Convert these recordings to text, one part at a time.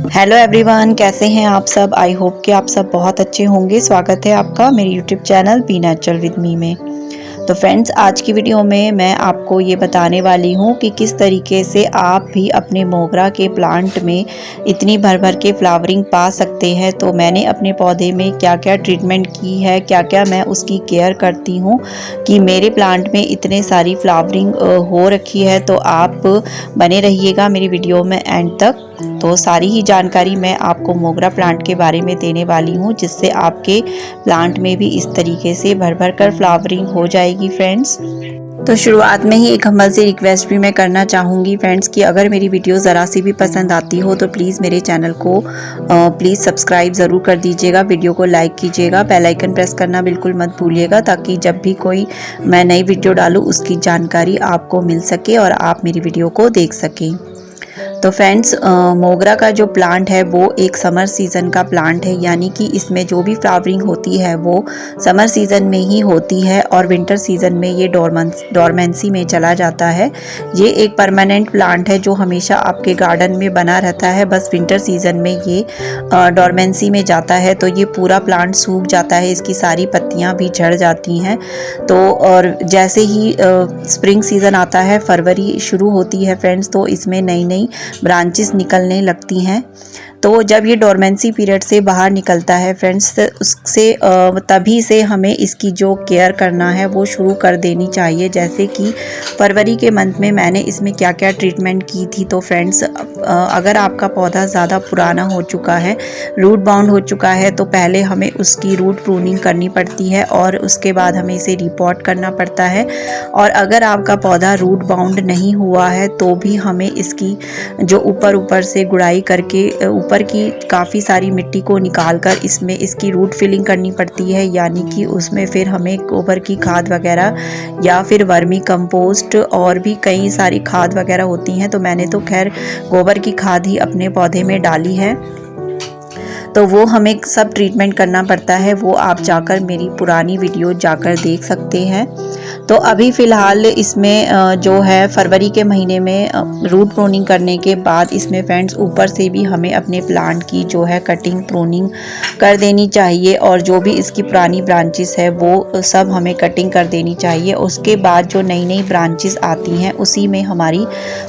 Hello everyone, कैसे हैं आप सब। आई होप कि आप सब बहुत अच्छे होंगे। स्वागत है आपका मेरे YouTube channel Be Natural with Me में। तो फ्रेंड्स, आज की वीडियो में मैं आपको ये बताने वाली हूँ कि किस तरीके से आप भी अपने मोगरा के प्लांट में इतनी भर भर के फ्लावरिंग पा सकते हैं। तो मैंने अपने पौधे में क्या क्या ट्रीटमेंट की है, क्या क्या मैं उसकी केयर करती हूँ कि मेरे प्लांट में इतने सारी फ्लावरिंग हो रखी है। तो आप बने रहिएगा मेरी वीडियो में एंड तक। तो सारी ही जानकारी मैं आपको मोगरा प्लांट के बारे में देने वाली हूँ, जिससे आपके प्लांट में भी इस तरीके से भर भर कर फ्लावरिंग हो जाएगी फ्रेंड्स। तो शुरुआत में ही एक हम्बल सी रिक्वेस्ट भी मैं करना चाहूँगी फ्रेंड्स कि अगर मेरी वीडियो ज़रा सी भी पसंद आती हो तो प्लीज़ मेरे चैनल को प्लीज़ सब्सक्राइब ज़रूर कर दीजिएगा, वीडियो को लाइक कीजिएगा, बेल आइकन प्रेस करना बिल्कुल मत भूलिएगा, ताकि जब भी कोई मैं नई वीडियो डालूँ उसकी जानकारी आपको मिल सके और आप मेरी वीडियो को देख सकें। तो फ्रेंड्स, मोगरा का जो प्लांट है वो एक समर सीज़न का प्लांट है, यानी कि इसमें जो भी फ्लावरिंग होती है वो समर सीज़न में ही होती है और विंटर सीज़न में ये डोरमेंसी में चला जाता है। ये एक परमानेंट प्लांट है जो हमेशा आपके गार्डन में बना रहता है, बस विंटर सीज़न में ये डोरमेंसी में जाता है तो ये पूरा प्लांट सूख जाता है, इसकी सारी पत्तियाँ भी झड़ जाती हैं। तो और जैसे ही स्प्रिंग सीज़न आता है, फरवरी शुरू होती है फ्रेंड्स, तो इसमें नई नई ब्रांचेस निकलने लगती हैं। तो जब ये डोरमेंसी पीरियड से बाहर निकलता है फ्रेंड्स, उससे तभी से हमें इसकी जो केयर करना है वो शुरू कर देनी चाहिए। जैसे कि फरवरी के मंथ में मैंने इसमें क्या क्या ट्रीटमेंट की थी। तो फ्रेंड्स, अगर आपका पौधा ज़्यादा पुराना हो चुका है, रूट बाउंड हो चुका है, तो पहले हमें उसकी रूट प्रूनिंग करनी पड़ती है और उसके बाद हमें इसे रिपोर्ट करना पड़ता है। और अगर आपका पौधा रूट बाउंड नहीं हुआ है तो भी हमें इसकी जो ऊपर से गुड़ाई करके ऊपर की काफ़ी सारी मिट्टी को निकालकर इसमें इसकी रूट फिलिंग करनी पड़ती है, यानी कि उसमें फिर हमें गोबर की खाद वगैरह या फिर वर्मी कंपोस्ट और भी कई सारी खाद वगैरह होती हैं। तो मैंने तो खैर गोबर की खाद ही अपने पौधे में डाली है, तो वो हमें सब ट्रीटमेंट करना पड़ता है। वो आप जाकर मेरी पुरानी वीडियो जाकर देख सकते हैं। तो अभी फ़िलहाल इसमें जो है फरवरी के महीने में रूट प्रूनिंग करने के बाद इसमें फ्रेंड्स ऊपर से भी हमें अपने प्लांट की जो है कटिंग प्रूनिंग कर देनी चाहिए, और जो भी इसकी पुरानी ब्रांचेस है वो सब हमें कटिंग कर देनी चाहिए। उसके बाद जो नई नई ब्रांचेस आती हैं उसी में हमारी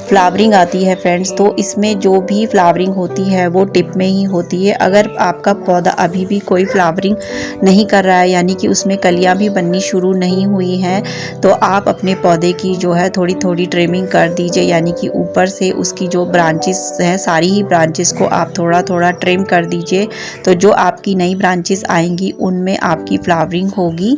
फ्लावरिंग आती है फ्रेंड्स। तो इसमें जो भी फ्लावरिंग होती है वो टिप में ही होती है। अगर आपका पौधा अभी भी कोई फ्लावरिंग नहीं कर रहा है, यानी कि उसमें कलियां भी बननी शुरू नहीं हुई हैं, तो आप अपने पौधे की जो है थोड़ी थोड़ी ट्रिमिंग कर दीजिए, यानी कि ऊपर से उसकी जो ब्रांचेस हैं सारी ही ब्रांचेस को आप थोड़ा थोड़ा ट्रिम कर दीजिए। तो जो आपकी नई ब्रांचेस आएंगी उनमें आपकी फ्लावरिंग होगी।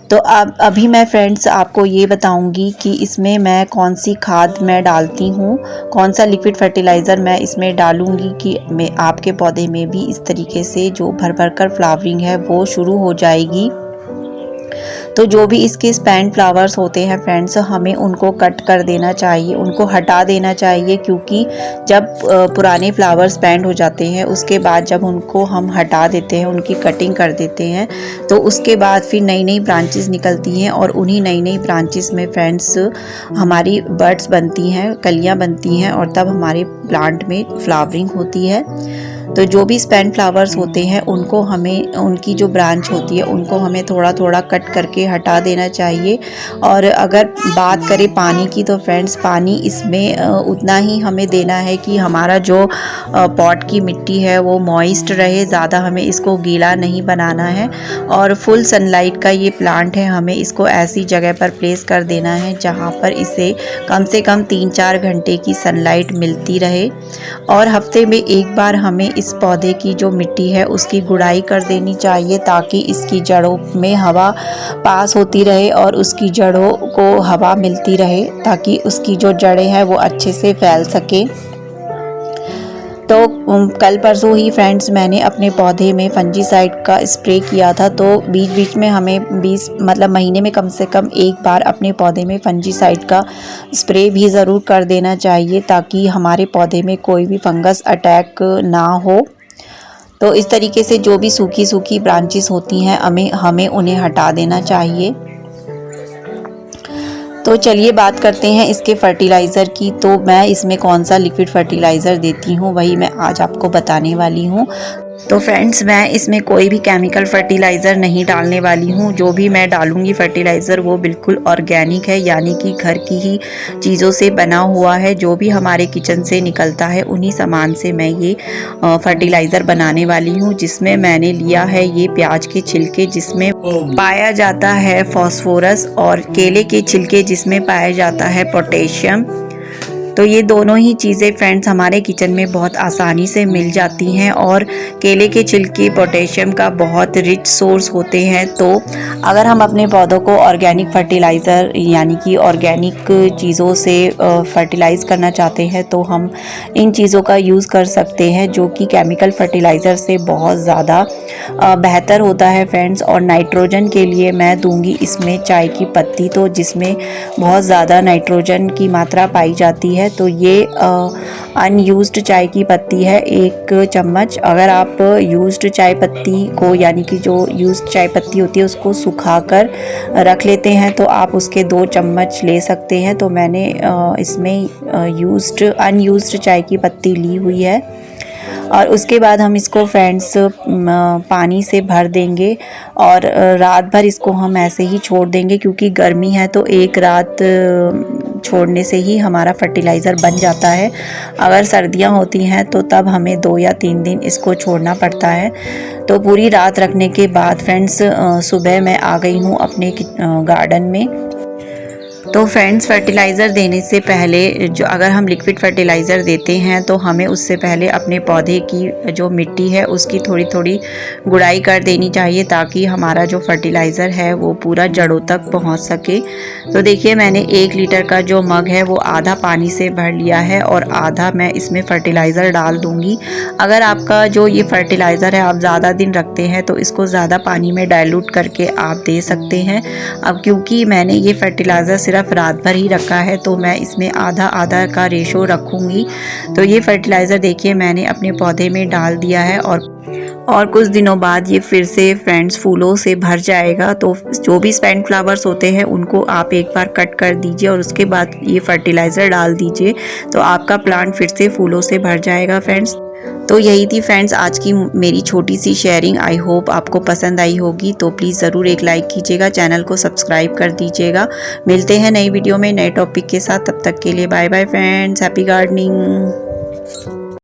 तो अब अभी मैं फ्रेंड्स आपको ये बताऊंगी कि इसमें मैं कौन सी खाद मैं डालती हूँ, कौन सा लिक्विड फर्टिलाइज़र मैं इसमें डालूंगी कि मैं आपके पौधे में भी इस तरीके से जो भर भर कर फ्लावरिंग है वो शुरू हो जाएगी। तो जो भी इसके स्पैंड फ्लावर्स होते हैं फ्रेंड्स, हमें उनको कट कर देना चाहिए, उनको हटा देना चाहिए, क्योंकि जब पुराने फ्लावर्स स्पैंड हो जाते हैं उसके बाद जब उनको हम हटा देते हैं, उनकी कटिंग कर देते हैं, तो उसके बाद फिर नई नई ब्रांचेस निकलती हैं और उन्हीं नई नई ब्रांचेस में फ्रेंड्स हमारी बड्स बनती हैं, कलियाँ बनती हैं, और तब हमारे प्लांट में फ्लावरिंग होती है। तो जो भी स्पैंड फ्लावर्स होते हैं उनको हमें, उनकी जो ब्रांच होती है उनको हमें थोड़ा थोड़ा कट करके हटा देना चाहिए। और अगर बात करें पानी की, तो फ्रेंड्स पानी इसमें उतना ही हमें देना है कि हमारा जो पॉट की मिट्टी है वो मॉइस्ट रहे, ज़्यादा हमें इसको गीला नहीं बनाना है। और फुल सनलाइट का ये प्लांट है, हमें इसको ऐसी जगह पर प्लेस कर देना है जहाँ पर इसे कम से कम 3-4 घंटे की सनलाइट मिलती रहे। और हफ्ते में एक बार हमें इस पौधे की जो मिट्टी है उसकी गुड़ाई कर देनी चाहिए, ताकि इसकी जड़ों में हवा पास होती रहे और उसकी जड़ों को हवा मिलती रहे, ताकि उसकी जो जड़ें हैं वो अच्छे से फैल सके। तो कल परसों ही फ्रेंड्स मैंने अपने पौधे में फंजीसाइड का स्प्रे किया था। तो बीच बीच में हमें महीने में कम से कम एक बार अपने पौधे में फंजीसाइड का स्प्रे भी ज़रूर कर देना चाहिए, ताकि हमारे पौधे में कोई भी फंगस अटैक ना हो। तो इस तरीके से जो भी सूखी सूखी ब्रांचेस होती हैं हमें उन्हें हटा देना चाहिए। तो चलिए बात करते हैं इसके फर्टिलाइज़र की। तो मैं इसमें कौन सा लिक्विड फर्टिलाइज़र देती हूँ वही मैं आज आपको बताने वाली हूँ। तो फ्रेंड्स, मैं इसमें कोई भी केमिकल फर्टिलाइज़र नहीं डालने वाली हूँ। जो भी मैं डालूँगी फर्टिलाइज़र वो बिल्कुल ऑर्गेनिक है, यानी कि घर की ही चीज़ों से बना हुआ है। जो भी हमारे किचन से निकलता है उन्हीं सामान से मैं ये फर्टिलाइज़र बनाने वाली हूँ। जिसमें मैंने लिया है ये प्याज के छिलके जिसमें पाया जाता है फॉस्फोरस, और केले के छिलके जिसमें पाया जाता है पोटेशियम। तो ये दोनों ही चीज़ें फ्रेंड्स हमारे किचन में बहुत आसानी से मिल जाती हैं, और केले के छिलके पोटेशियम का बहुत रिच सोर्स होते हैं। तो अगर हम अपने पौधों को ऑर्गेनिक फर्टिलाइज़र यानी कि ऑर्गेनिक चीज़ों से फर्टिलाइज़ करना चाहते हैं तो हम इन चीज़ों का यूज़ कर सकते हैं, जो कि केमिकल फर्टिलाइज़र से बहुत ज़्यादा बेहतर होता है फ्रेंड्स। और नाइट्रोजन के लिए मैं दूंगी इसमें चाय की पत्ती, तो जिसमें बहुत ज़्यादा नाइट्रोजन की मात्रा पाई जाती है। तो ये अनयूज्ड चाय की पत्ती है 1 चम्मच। अगर आप यूज्ड चाय पत्ती को यानी कि जो यूज्ड चाय पत्ती होती है उसको सुखाकर रख लेते हैं तो आप उसके 2 चम्मच ले सकते हैं। तो मैंने इसमें अनयूज्ड चाय की पत्ती ली हुई है। और उसके बाद हम इसको फ्रेंड्स पानी से भर देंगे और रात भर इसको हम ऐसे ही छोड़ देंगे, क्योंकि गर्मी है तो एक रात छोड़ने से ही हमारा फर्टिलाइज़र बन जाता है। अगर सर्दियां होती हैं तो तब हमें 2 या 3 दिन इसको छोड़ना पड़ता है। तो पूरी रात रखने के बाद फ्रेंड्स सुबह मैं आ गई हूँ अपने गार्डन में। तो फ्रेंड्स, फर्टिलाइज़र देने से पहले जो अगर हम लिक्विड फर्टिलाइज़र देते हैं तो हमें उससे पहले अपने पौधे की जो मिट्टी है उसकी थोड़ी थोड़ी गुड़ाई कर देनी चाहिए, ताकि हमारा जो फर्टिलाइज़र है वो पूरा जड़ों तक पहुंच सके। तो देखिए, मैंने 1 लीटर का जो मग है वो आधा पानी से भर लिया है और आधा मैं इसमें फ़र्टिलाइज़र डाल दूँगी। अगर आपका जो ये फर्टिलाइज़र है आप ज़्यादा दिन रखते हैं तो इसको ज़्यादा पानी में डाइल्यूट करके आप दे सकते हैं। अब क्योंकि मैंने ये फर्टिलाइज़र सिर्फ रात भर ही रखा है तो मैं इसमें आधा आधा का रेशो रखूँगी। तो ये फर्टिलाइज़र देखिए मैंने अपने पौधे में डाल दिया है, और कुछ दिनों बाद ये फिर से फ्रेंड्स फूलों से भर जाएगा। तो जो भी स्पेंट फ्लावर्स होते हैं उनको आप एक बार कट कर दीजिए और उसके बाद ये फर्टिलाइज़र डाल दीजिए, तो आपका प्लांट फिर से फूलों से भर जाएगा फ्रेंड्स। तो यही थी फ्रेंड्स आज की मेरी छोटी सी शेयरिंग। आई होप आपको पसंद आई होगी। तो प्लीज़ ज़रूर एक लाइक कीजिएगा, चैनल को सब्सक्राइब कर दीजिएगा। मिलते हैं नई वीडियो में नए टॉपिक के साथ। तब तक के लिए bye bye friends, happy gardening.